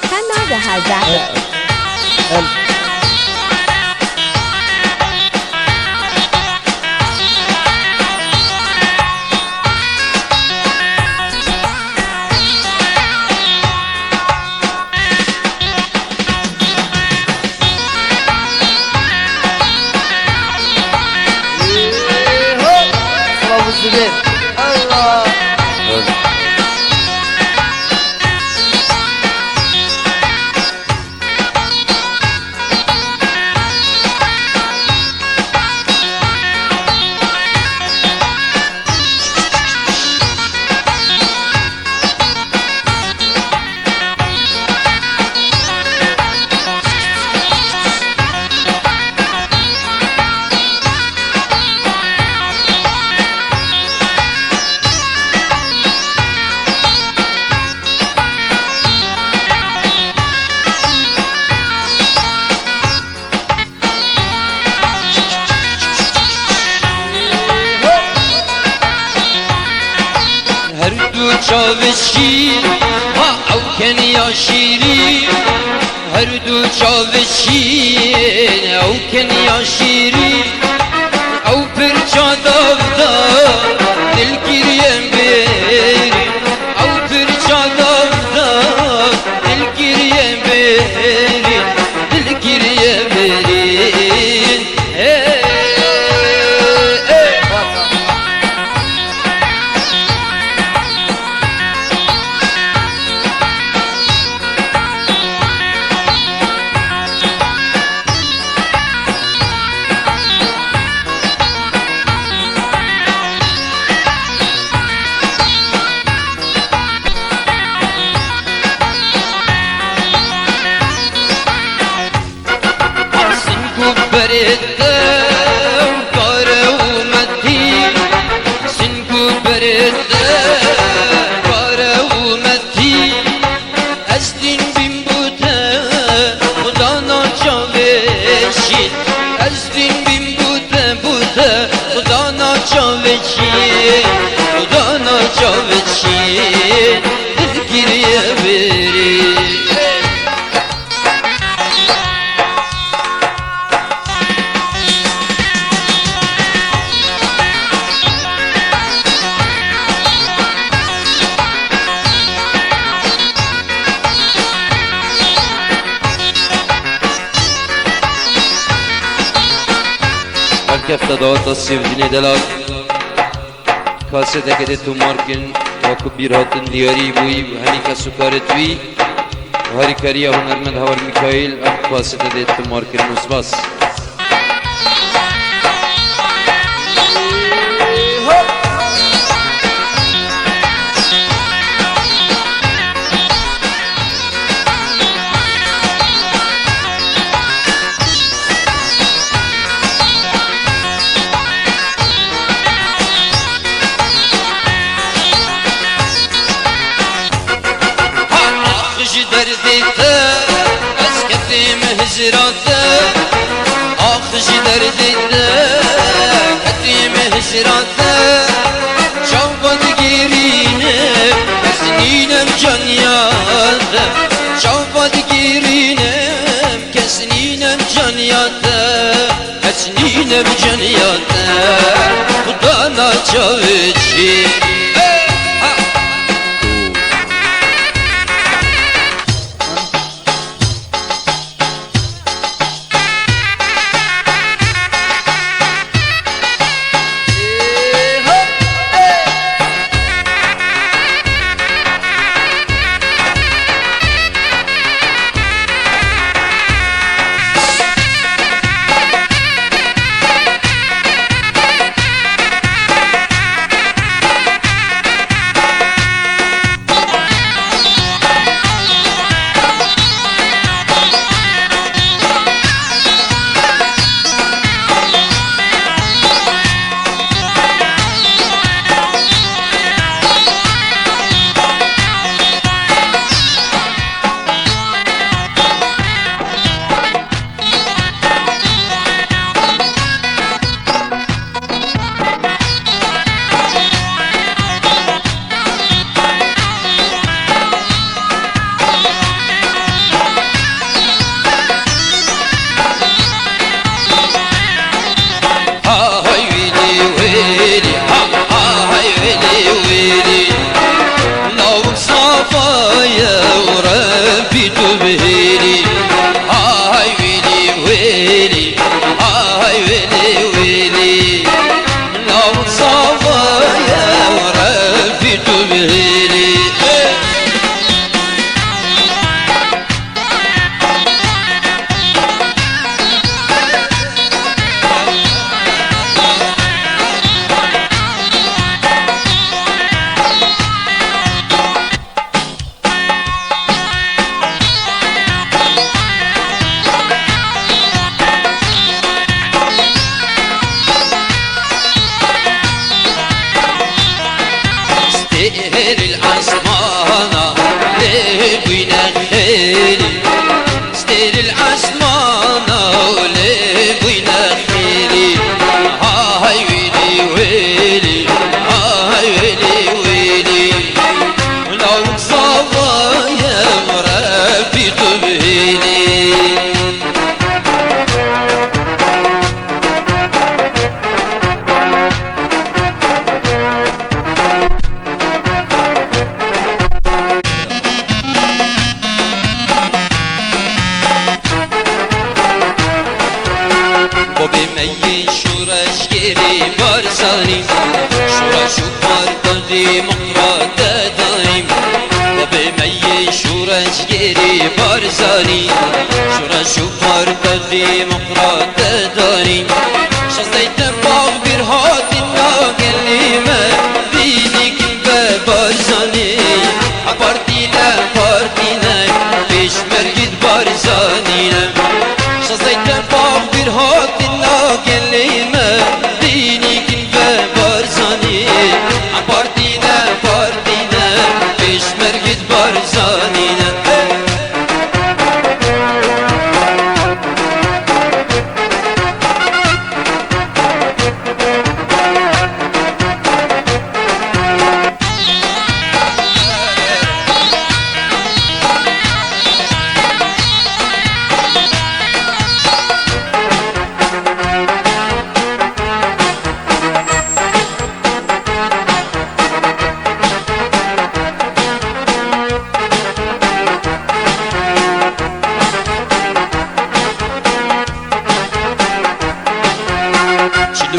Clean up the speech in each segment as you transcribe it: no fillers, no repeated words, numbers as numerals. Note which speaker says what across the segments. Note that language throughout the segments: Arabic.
Speaker 1: Kanada Hazard.
Speaker 2: Allah.
Speaker 3: چاوشی ها او کنیا شیری هر دو چاوشی او کنیا شیری او پر چادافتا دلگیریم بیری او پر چادافتا دلگیریم بیری دلگیریم بیری Kefta dağıta sevdiğine delal Kasete kede tu markin Vakıf bir hatın diyari buyi Hanika sukaretvi Harikariya Hunermend Havar Mikail Ak kasete de tu markin musbas آخشی دردیده کتیم حسراته چاوباد گیرینه کسنینم جان یاده چاوباد گیرینم کسنینم جان یاده کسنینم جان یاده خدا ناچاوچی ستير العصمانة لبوينا خيلي ستير العصمانة لبوينا خيلي هاي ويلي ويلي هاي ويلي ويلي لو صبايا مربي طبيلي وبمي شورش جري بارزاني شورش وباردي مقرات دايم وبمي شورش جري بارزاني شورش وباردي مقرات دايم شزيت باغ برهات الناقل لما بينك بارزاني عبارتينا بارتينا بيش مرقد بارزانينا شزيت باغ برهات الناقل لما بينك بارزاني عبارتينا بارتينا بيش مرقد بارزانينا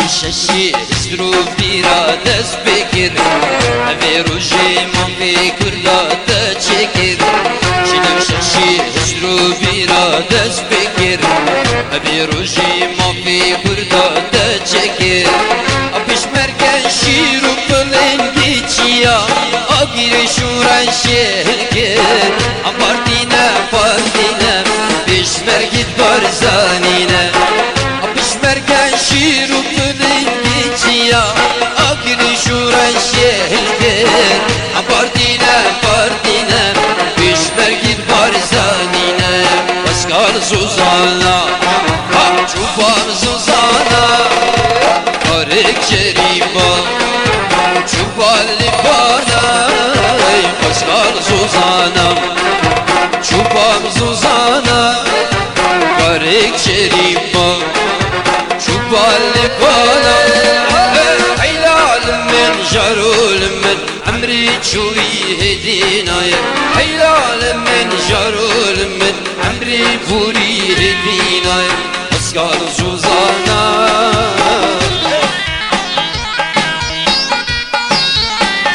Speaker 3: ششي اسروف ديرا دس بكر أبي روجي ما في كرلا تشكر شلو ششي اسروف ديرا دس بكر أبي روجي ما في كرلا تشكر أبيش مركن شيرو بلن جيتشيا أغير شورا شهر أبارتينا بارتينا بيش مركد بارزانينا أبيش مركن شيرو يا أكل شورا الشهر أبارتينا بارتينا بيش مرقد بارزانينا بسكال زوزانا شوفان زوزانا كارك شريفا شوفان لبانا بسكال زوزانا شوفان زوزانا كارك شريفا شوفان لبانا جارول من عمري تشوري هدينا يا حيلال من جارول من عمري بوري هدينا يا أسكال زوزانا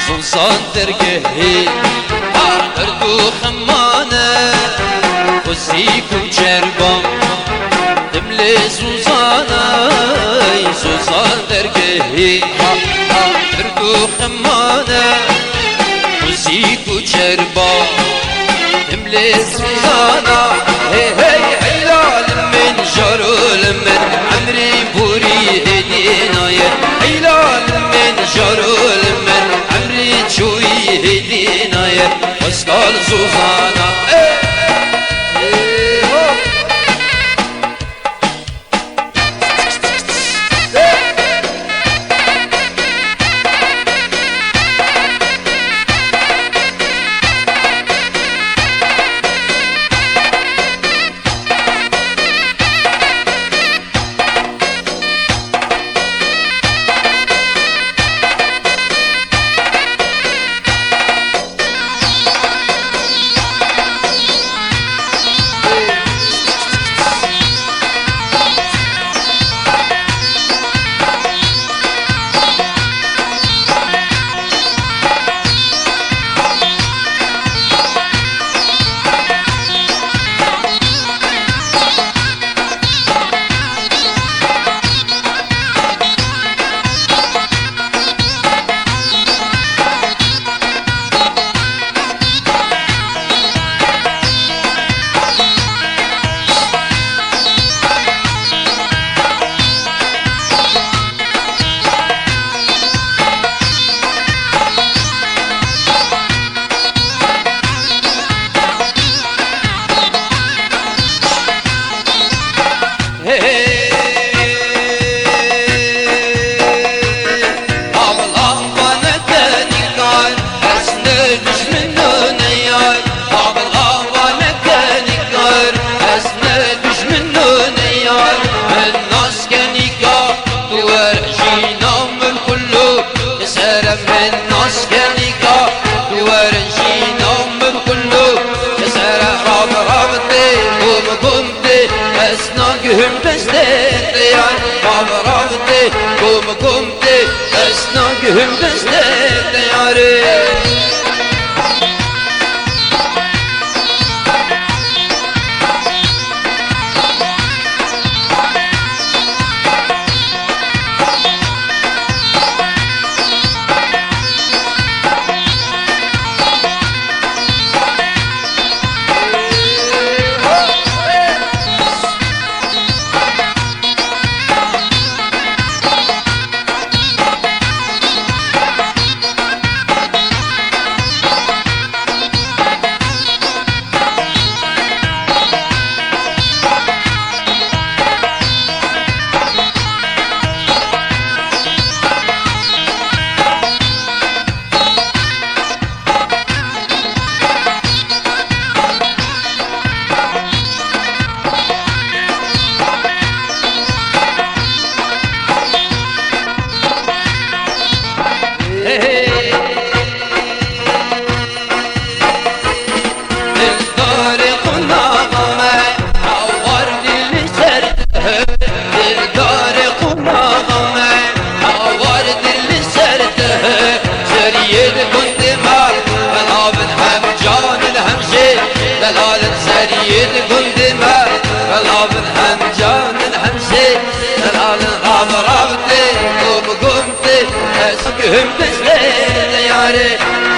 Speaker 3: زوزان درقهي أردو خمانة وزيكو جربان دملي زوزانا زوزان درقهي أردو خمانة وزيكو جربا تملي زوزانا هي هي حلال من جارول من عمري بوري هدينا يا حلال من جارول من عمري تشوي هدينا يا واسكال زوزانا قوم قومتي اسناقهم دستك ياري هم بسليل ياري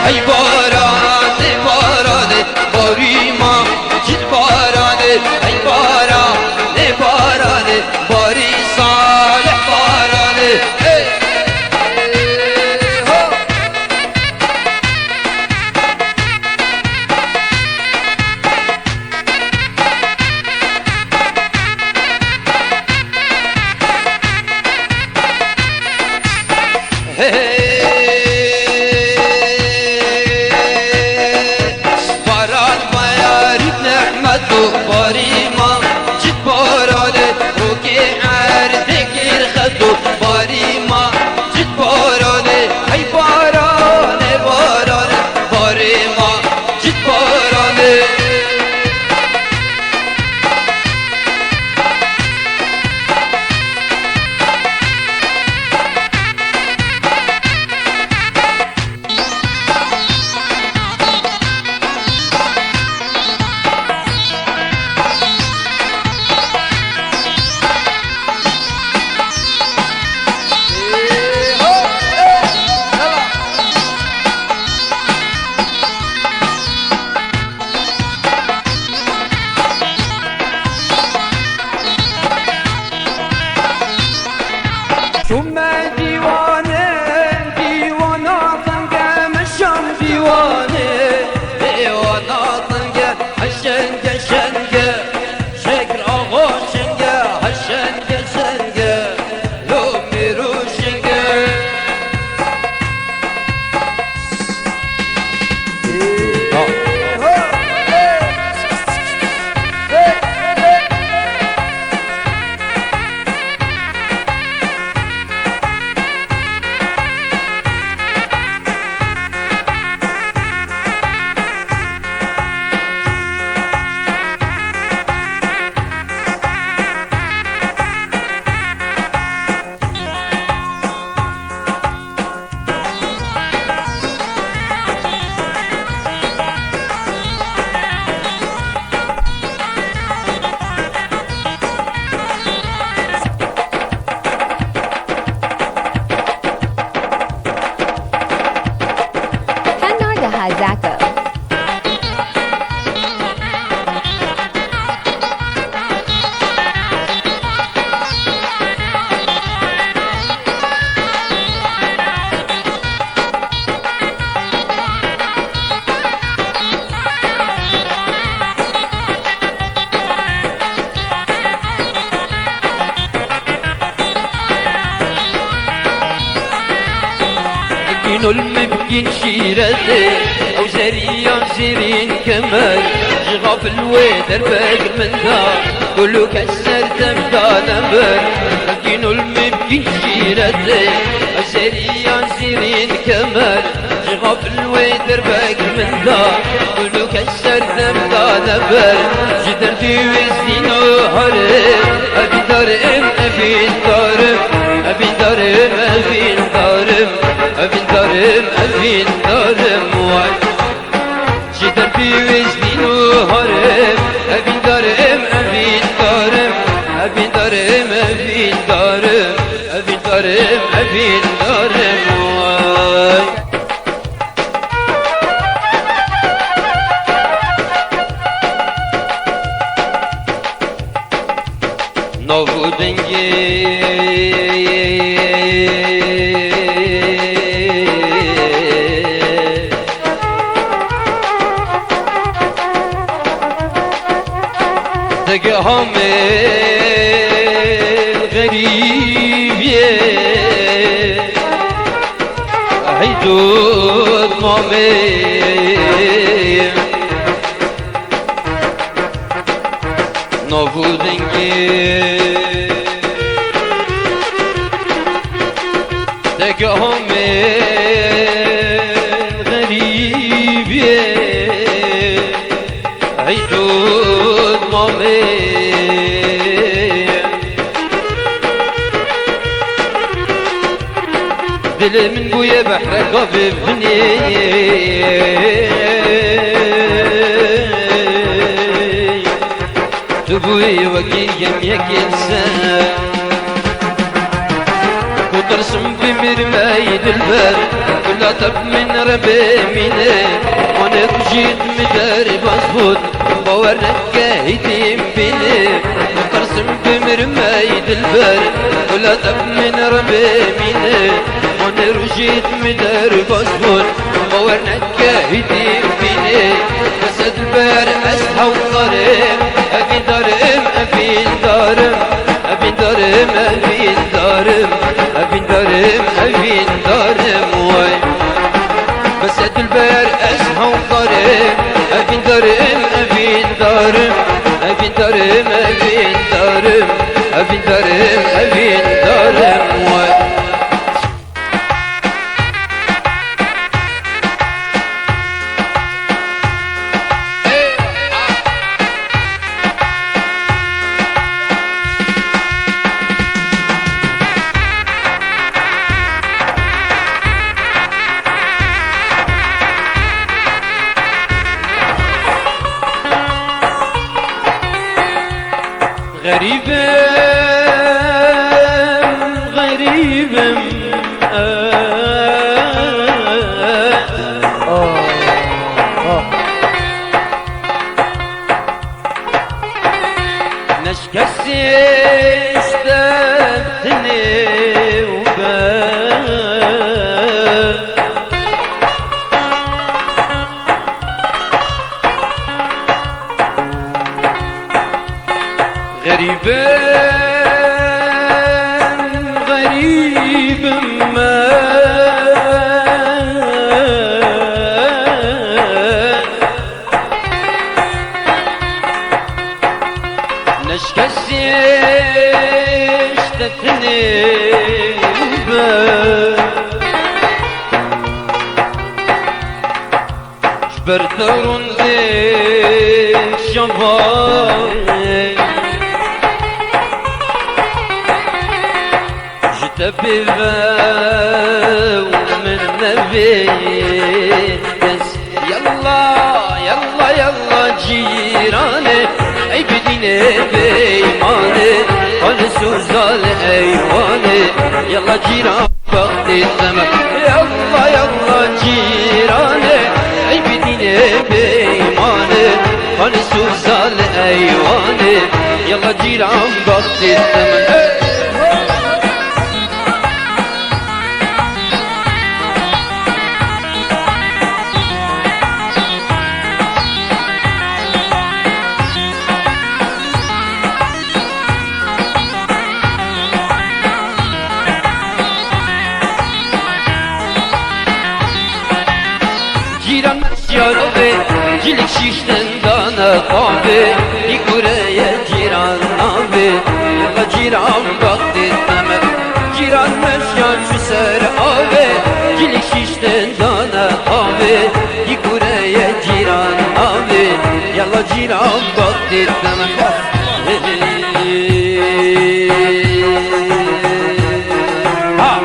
Speaker 3: اي باراني باراني باري ما جد باراني اي باراني باراني باري صالح باراني
Speaker 1: مسكين الممكن شيرته او زريان زيرين كمال جغاف الويدر باقر من دار كله كسر تمدى نمر مسكين الممكن شيرته او زريان زيرين كمال جغاف الويدر باقر من دار كله كسر تمدى نمر جدا في وزين وحرم ابي دار ابي دار ابي دار دارم أفين دارم أفين دارم أفين دارم واي جدر بيوزني نهارم أفين دارم أفين دارم أفين دارم أفين دارم أفين دارم أفين دارم واي نوو دنگی دگه همه غریبیه هیدود مامه نوو دنگی دگهم غریبیه عیدود مامه دل من بوی بحر قبی بنی تو بوی وکی یم یکی سن ترسم بمرماي دلبر كلها طب من ربي مني وانا جيت مدار مظبوط بورك هيتم بيني ترسم بمرماي دلبر كلها طب من ربي مني وانا جيت مدار مظبوط بورك هيتم بيني بس دلبر اسحى وقريب ابي دارم ابي دارم ابي دارم ابي دارم أبين دارم أبين دارم واي بس البر أسحى وقريب أبين دارم أبين دارم أبين دارم أبين دارم أبين دارم أبين دارم واي غريبم غريبم نشكسي استبتني غريبا غريبا ما نشكسي اشتتني جبرترون ذيك شفاي جتبذا ومن نبيس يلا يلا يلا جيراني عبديني بيماني ونسوزال ايواني يلا جيران وقت الزمن يلا يلا جيراني عبديني بيماني ونسوزال ايواني يلا جيران وقت الزمن Cilik şişten dana kahve İkureye ciran abi Yalla ciran baktı temel Ciran meşyan şu ser abi Cilik şişten dana kahve İkureye ciran abi Yalla ciran baktı temel Ha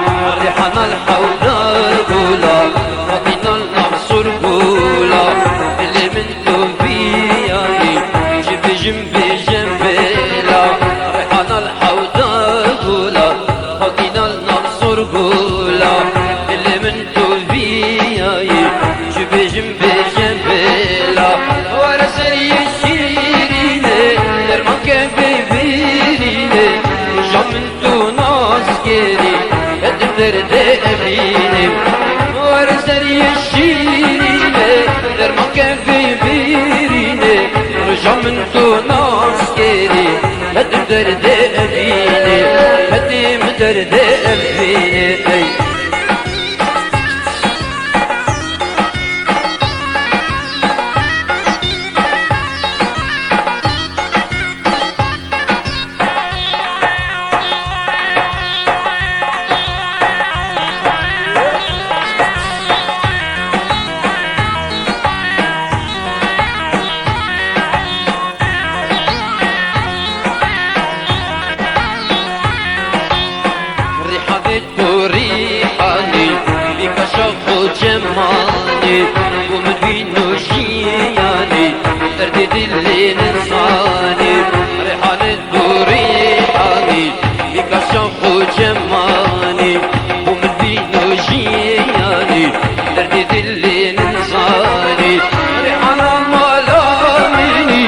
Speaker 1: كفي بيريني رجع من دون عسكري هدم درد أبيني هدم درد أبيني ريحاني بك شوق جمالي ومن بينو شياني تردد اللي ننساني ريحانة ريحاني بك شوق جمالي ومن بينو شياني تردد اللي ننساني ريحانة مالاميني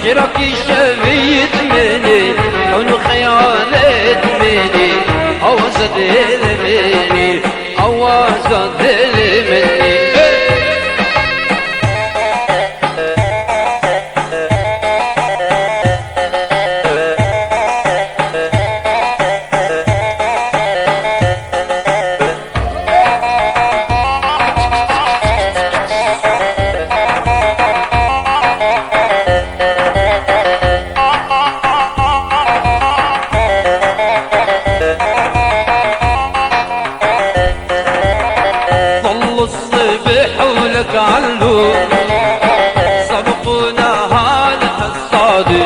Speaker 1: شراكي شبيت مني كونو خيالت مني أوزد مني أوزد مني حولك علو سبقونا هذا الصادي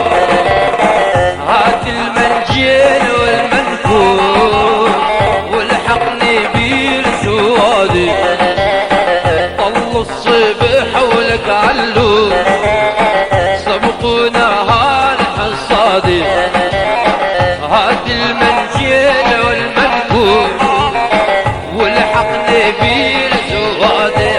Speaker 1: هات المنجيل والمنفور والحقني بالسوادي طل الصبح حولك علو سبقونا هذا الصادي هات المنجيل والمنفور والحقني بالسوادي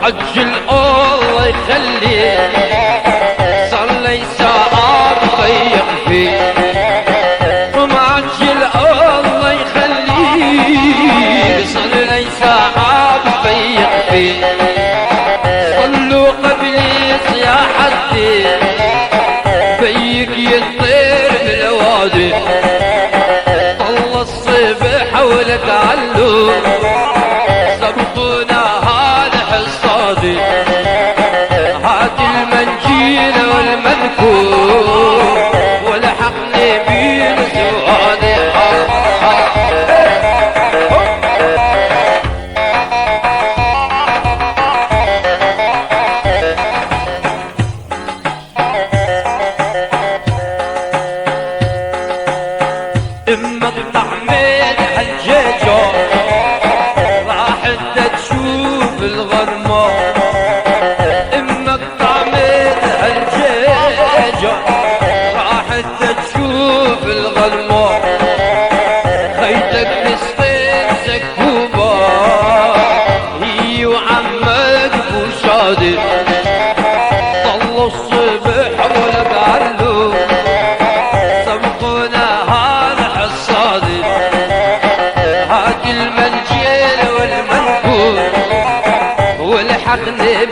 Speaker 1: عجل الله يخليه صار لي ساعة بضيق فيه ومعجل الله يخليه صار لي ساعة بضيق فيه صلوا قبلي يا حدي فيك يطير بالوادي طل الصبح حولك علو سبقونا هات المنجيل والمذكور ولحقني بالسؤال امك طعمين هالجيجو راحت تشوف الغرمة امك طعمين هالجيجو راحت تشوف الغرمة خيتك نصفين سكوبة هي وعمك بوشادي طلوا الصبح ولك علو سبقونا هذا حصادي هات المنجيل والمنكور والحقني